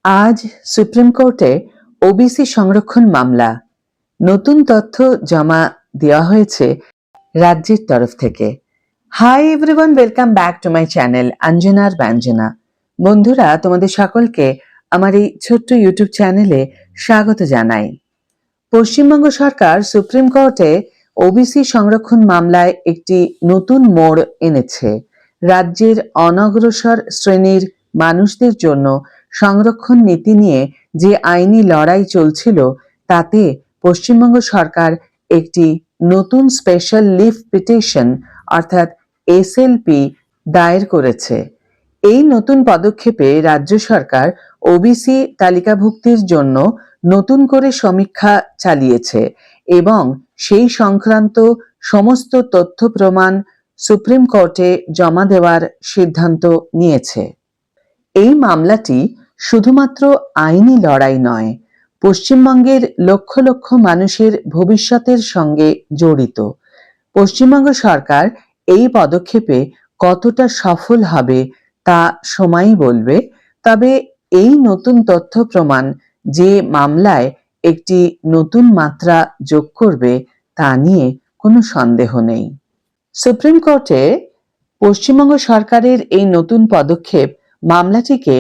আজ সুপ্রিম কোর্টে ওবিসি সংরক্ষণ মামলা নতুন তথ্য জমা দেওয়া হয়েছে রাজ্যের তরফ থেকে। Hi everyone, welcome back to my channel অঞ্জনার ব্যঞ্জনা। বন্ধুরা, তোমাদের সকলকে আমার এই ছোট্ট ইউটিউব চ্যানেলে স্বাগত জানাই। পশ্চিমবঙ্গ সরকার সুপ্রিম কোর্টে ওবিসি সংরক্ষণ মামলায় একটি নতুন মোড় এনেছে। রাজ্যের অনগ্রসর শ্রেণীর মানুষদের জন্য সংরক্ষণ নীতি নিয়ে যে আইনি লড়াই চলছিল, তাতে পশ্চিমবঙ্গ সরকার একটি নতুন স্পেশাল লিভ পিটিশন অর্থাৎ এসএলপি দায়ের করেছে। এই নতুন পদক্ষেপে রাজ্য সরকার ওবিসি তালিকাভুক্তির জন্য নতুন করে সমীক্ষা চালিয়েছে এবং সেই সংক্রান্ত সমস্ত তথ্য প্রমাণ সুপ্রিম কোর্টে জমা দেওয়ার সিদ্ধান্ত নিয়েছে। এই মামলাটি শুধুমাত্র আইনি লড়াই নয়, পশ্চিমবঙ্গের লক্ষ লক্ষ মানুষের ভবিষ্যতের সঙ্গে জড়িত। পশ্চিমবঙ্গ সরকার এই পদক্ষেপে কতটা সফল হবে তা সময়ই বলবে। তবে এই নতুন তথ্য প্রমাণ যে মামলায় একটি নতুন মাত্রা যোগ করবে তা নিয়ে কোনো সন্দেহ নেই। সুপ্রিম কোর্টে পশ্চিমবঙ্গ সরকারের এই নতুন পদক্ষেপ মামলাটিকে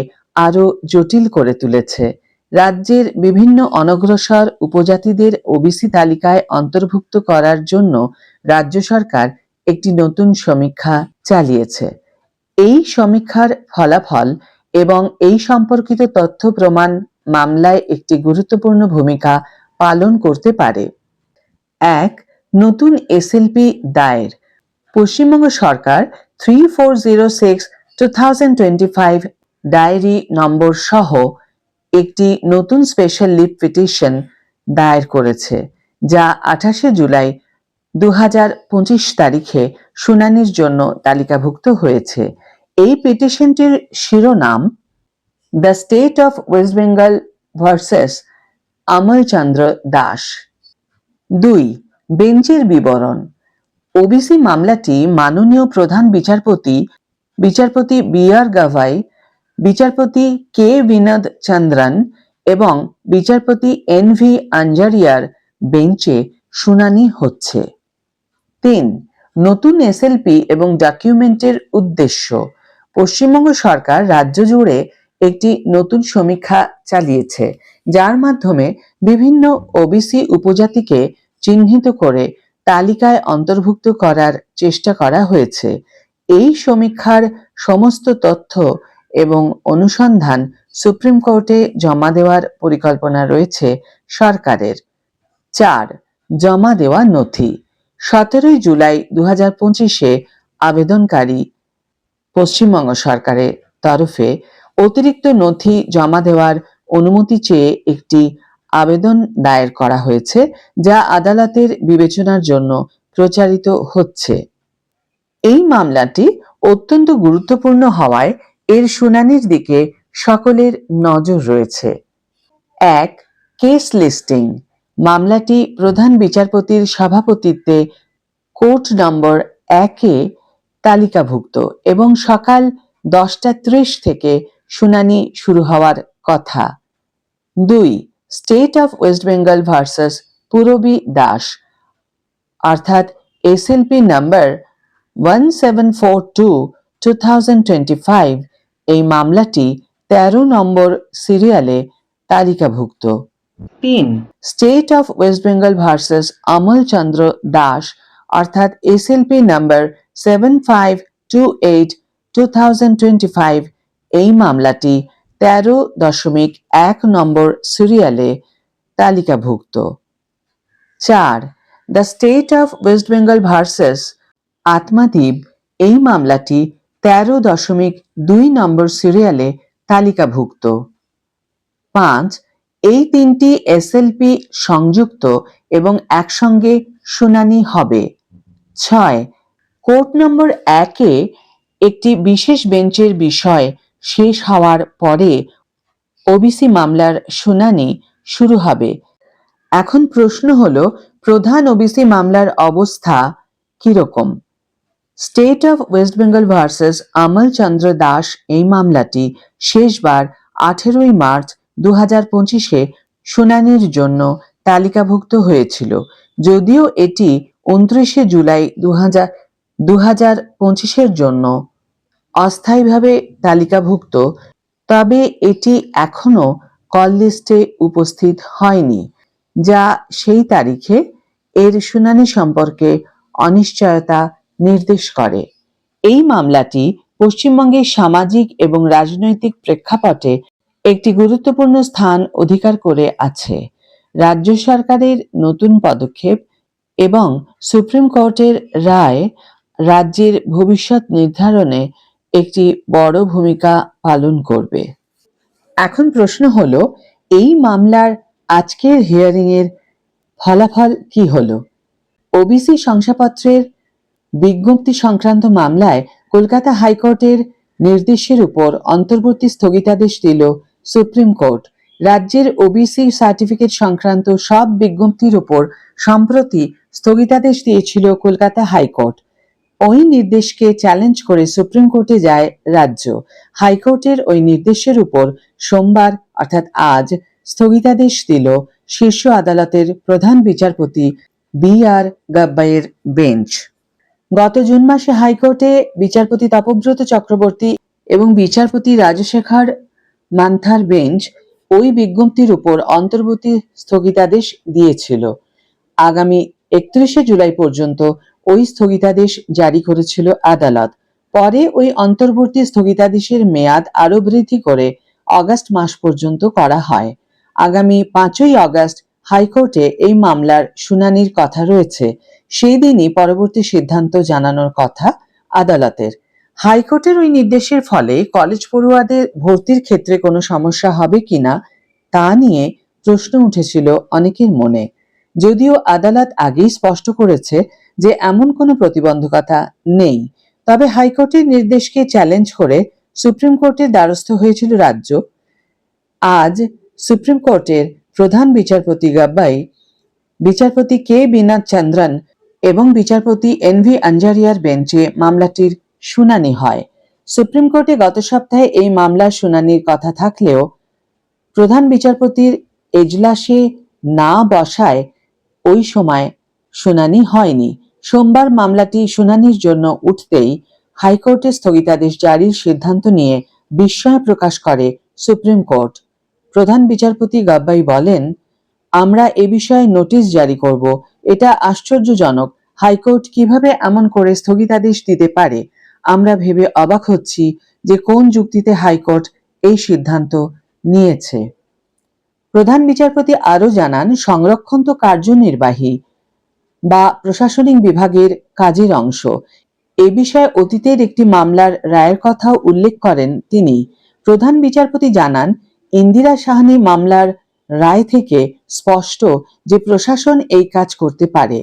আরো জটিল করে তুলেছে। রাজ্যের বিভিন্ন অনগ্রসর উপজাতিদের ওবিসি তালিকায় অন্তর্ভুক্ত করার জন্য রাজ্য সরকার একটি নতুন সমীক্ষা চালিয়েছে। এই সমীক্ষার ফলাফল এবং এই সম্পর্কিত তথ্য প্রমাণ মামলায় একটি গুরুত্বপূর্ণ ভূমিকা পালন করতে পারে। এক, নতুন এসএলপি দায়ের। পশ্চিমবঙ্গ সরকার 3406/2025 ডায়েরি নম্বর সহ একটি নতুন স্পেশাল লিভ পিটিশন দায়ের করেছে, যা 28 জুলাই 2025 তারিখে শুনানির জন্য তালিকাভুক্ত হয়েছে। এই পিটিশনটির শিরোনাম the state of West Bengal versus Amal Chandra Das. 2, বেঞ্চের বিবরণ। ওবিসি মামলাটি মাননীয় প্রধান বিচারপতি বি আর গাভাই, বিচারপতি কে বিনোদ চন্দ্রন এবং বিচারপতি এন ভি আঞ্জারিয়ার বেঞ্চে শুনানি হচ্ছে। 3, নতুন এসএলপি এবং ডকুমেন্টের উদ্দেশ্য। পশ্চিমবঙ্গ সরকার রাজ্য জুড়ে একটি নতুন সমীক্ষা চালিয়েছে, যার মাধ্যমে বিভিন্ন ওবিসি উপজাতিকে চিহ্নিত করে তালিকায় অন্তর্ভুক্ত করার চেষ্টা করা হয়েছে। এই সমীক্ষার সমস্ত তথ্য এবং অনুসন্ধান সুপ্রিম কোর্টে জমা দেওয়ার পরিকল্পনা রয়েছে সরকারের। 4, জমা দেওয়া নথি। 17 জুলাই 2025 আবেদনকারী পশ্চিমবঙ্গ সরকারের তরফে অতিরিক্ত নথি জমা দেওয়ার অনুমতি চেয়ে একটি আবেদন দায়ের করা হয়েছে, যা আদালতের বিবেচনার জন্য প্রচারিত হচ্ছে। এই মামলাটি অত্যন্ত গুরুত্বপূর্ণ হওয়ায় এর শুনানির দিকে সকলের নজর রয়েছে। 1, কেস লিস্টিং। মামলাটি প্রধান বিচারপতির সভাপতিত্বে কোর্ট নম্বর 1-এ তালিকাভুক্ত এবং সকাল 10:30 থেকে শুনানি শুরু হওয়ার কথা। 2, state of West Bengal versus Purabi Das অর্থাৎ এসএলপি নাম্বার 1742/2025। এই মামলাটি 13 নম্বর সিরিয়ালে তালিকাভুক্ত। 3, state of West Bengal versus Amal Chandra Das অর্থাৎ এসএলপি নাম্বার 7528/2025। এই মামলাটি 13.1 নম্বর সিরিয়ালে তালিকাভুক্ত। 4, the state of West Bengal versus আত্মাদ্বীপ। এই মামলাটি 13.2 নম্বর সিরিয়ালে তালিকাভুক্ত। 5, এই তিনটি এসএলপি সংযুক্ত এবং একসঙ্গে শুনানি হবে। 6, কোর্ট নম্বর 1-এ একটি বিশেষ বেঞ্চের বিষয় শেষ হওয়ার পরে ওবিসি মামলার শুনানি শুরু হবে। এখন প্রশ্ন হলো, প্রধান ওবিসি মামলার অবস্থা কিরকম? State of West Bengal versus Amal Chandra Das এই মামলাটি শেষবার 18 মার্চ 2025 শুনানির জন্য তালিকাভুক্ত হয়েছিল, যদিও এটি 29 জুলাই 2025 জন্য অস্থায়ীভাবে তালিকাভুক্ত, তবে এটি এখনো কল লিস্টে উপস্থিত হয়নি, যা সেই তারিখে এর শুনানি সম্পর্কে অনিশ্চয়তা নির্দেশ করে। এই মামলাটি পশ্চিমবঙ্গের সামাজিক এবং রাজনৈতিক প্রেক্ষাপটে একটি গুরুত্বপূর্ণ স্থান অধিকার করে আছে। রাজ্য সরকারের নতুন পদক্ষেপ এবং সুপ্রিম কোর্টের রায় রাজ্যের ভবিষ্যৎ নির্ধারণে একটি বড় ভূমিকা পালন করবে। এখন প্রশ্ন হলো, এই মামলার আজকের হিয়ারিং এর ফলাফল কি হলো? ওবিসি শংসাপত্রের বিজ্ঞপ্তি সংক্রান্ত মামলায় কলকাতা হাইকোর্টের নির্দেশের উপর অন্তর্বর্তী স্থগিতাদেশ দিল সুপ্রিম কোর্ট। রাজ্যের ওবিসি সার্টিফিকেট সংক্রান্ত সব বিজ্ঞপ্তির উপর সম্প্রতি স্থগিতাদেশ দিয়েছিল কলকাতা হাইকোর্ট। ওই নির্দেশকে চ্যালেঞ্জ করে সুপ্রিম কোর্টে যায় রাজ্য। হাইকোর্টের ওই নির্দেশের উপর সোমবার অর্থাৎ আজ স্থগিতাদেশ দিল শীর্ষ আদালতের প্রধান বিচারপতি বি.আর. গাব্বাইয়ের বেঞ্চ। গত জুন মাসে হাইকোর্টে বিচারপতি তপব্রত চক্রবর্তী এবং বিচারপতি রাজশেখর মান্থার বেঞ্চ ওই বিজ্ঞপ্তির উপর অন্তর্বর্তী স্থগিতাদেশ দিয়েছিল। আগামী 31 জুলাই পর্যন্ত ওই স্থগিতাদেশ জারি করেছিল আদালত। পরে ওই অন্তর্বর্তী স্থগিতাদেশের মেয়াদ আরো বৃদ্ধি করে অগস্ট মাস পর্যন্ত করা হয়। আগামী 5ই অগস্ট হাইকোর্টে এই মামলার শুনানির কথা রয়েছে। সেই দিনই পরবর্তী সিদ্ধান্ত জানানোর কথা আদালতের। হাইকোর্টের ওই নির্দেশের ফলে কলেজ পড়ুয়াদের ভর্তির ক্ষেত্রে কোনো সমস্যা হবে কিনা তা নিয়ে প্রশ্ন উঠেছিল অনেকের মনে। যদিও আদালত আগেই স্পষ্ট করেছে যে এমন কোনো প্রতিবন্ধকতা নেই, তবে হাইকোর্টের নির্দেশকে চ্যালেঞ্জ করে সুপ্রিম কোর্টের দ্বারস্থ হয়েছিল রাজ্য। আজ সুপ্রিম কোর্টের প্রধান বিচারপতি গাব্বাই, বিচারপতি কে বিনাথ চন্দ্রন এবং বিচারপতি এন.ভি. আঞ্জারিয়ার বেঞ্চে মামলাটির শুনানি হয়। সুপ্রিম কোর্টে গত সপ্তাহে এই মামলার শুনানির কথা থাকলেও প্রধান বিচারপতির এজলাসে না বসায় ওই সময় শুনানি হয়নি। সোমবার মামলাটি শুনানির জন্য উঠতেই হাইকোর্টের স্থগিতাদেশ জারির সিদ্ধান্ত নিয়ে বিস্ময় প্রকাশ করে সুপ্রিম কোর্ট। প্রধান বিচারপতি গাব্বাই বলেন, আমরা এ বিষয়ে নোটিশ জারি করব। এটা আশ্চর্যজনক, হাইকোর্ট কিভাবে এমন করে স্থগিতাদেশ দিতে পারে। আমরা ভেবে অবাক হচ্ছি যে কোন যুক্তিতে হাইকোর্ট এই সিদ্ধান্ত নিয়েছে। প্রধান বিচারপতি আরো জানান, সংরক্ষণ তো কার্যনির্বাহী বা প্রশাসনিক বিভাগের কাজের অংশ। এ বিষয়ে অতীতের একটি মামলার রায়ের কথাও উল্লেখ করেন তিনি। প্রধান বিচারপতি জানান, ইন্দিরা সাহানি মামলার রায় থেকে স্পষ্ট যে প্রশাসন এই কাজ করতে পারে।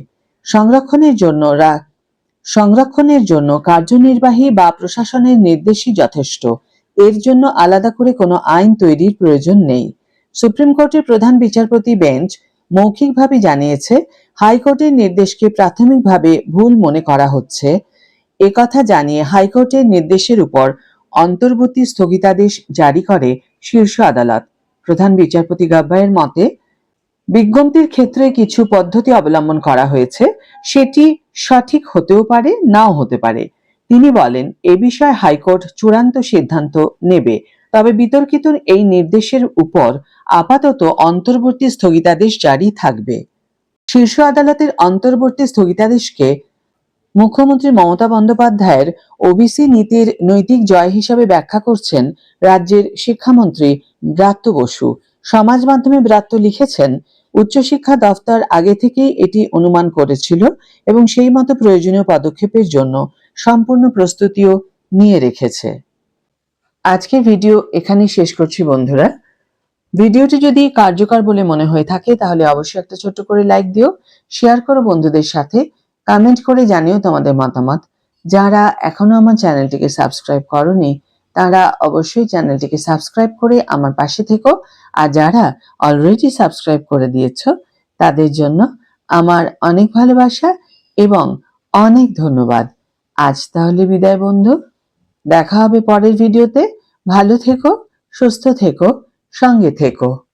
সংরক্ষণের জন্য কার্যনির্বাহী বা প্রশাসনের নির্দেশই যথেষ্ট। এর জন্য আলাদা করে কোনো আইন তৈরির প্রয়োজন নেই। সুপ্রিম কোর্টের প্রধান বিচারপতি বেঞ্চ মৌখিকভাবে জানিয়েছে, হাইকোর্টের নির্দেশকে প্রাথমিকভাবে ভুল মনে করা হচ্ছে। একথা জানিয়ে হাইকোর্টের নির্দেশের উপর অন্তর্বর্তী স্থগিতাদেশ জারি করে শীর্ষ আদালত। প্রধান বিচারপতি গাব্বাইয়ের মতে, বিজ্ঞপ্তির ক্ষেত্রে কিছু পদ্ধতি অবলম্বন করা হয়েছে, সেটি সঠিক হতেও পারে, নাও হতে পারে। তিনি বলেন, এ বিষয়ে হাইকোর্ট চূড়ান্ত সিদ্ধান্ত নেবে, তবে বিতর্কিত এই নির্দেশের উপর আপাতত অন্তর্বর্তী স্থগিতাদেশ জারি থাকবে। শীর্ষ আদালতের অন্তর্বর্তী স্থগিতাদেশকে মুখ্যমন্ত্রী মমতা বন্দ্যোপাধ্যায়ের ওবিসি নীতির নৈতিক জয় হিসাবে ব্যাখ্যা করছেন রাজ্যের শিক্ষামন্ত্রী ব্রাত্য বসু। সমাজ মাধ্যমে ব্রাত্য লিখেছেন, উচ্চশিক্ষা দফতর আগে থেকেই এটি অনুমান করেছিল এবং সেই মতো প্রয়োজনীয় পদক্ষেপের জন্য সম্পূর্ণ প্রস্তুতিও নিয়ে রেখেছে। আজকের ভিডিও এখানেই শেষ করছি বন্ধুরা। ভিডিওটি যদি কার্যকর বলে মনে হয়ে থাকে তাহলে অবশ্যই একটা ছোট্ট করে লাইক দিও, শেয়ার করো বন্ধুদের সাথে, কমেন্ট করে জানিও তোমাদের মতামত। যারা এখনো আমার চ্যানেলটিকে সাবস্ক্রাইব করোনি তারা অবশ্যই চ্যানেলটিকে সাবস্ক্রাইব করে আমার পাশে থেকো, আর যারা অলরেডি সাবস্ক্রাইব করে দিয়েছো তাদের জন্য আমার অনেক ভালোবাসা এবং অনেক ধন্যবাদ। আজ তাহলে বিদায় বন্ধু, দেখা হবে পরের ভিডিওতে। ভালো থেকো, সুস্থ থেকো, সঙ্গে থেকো।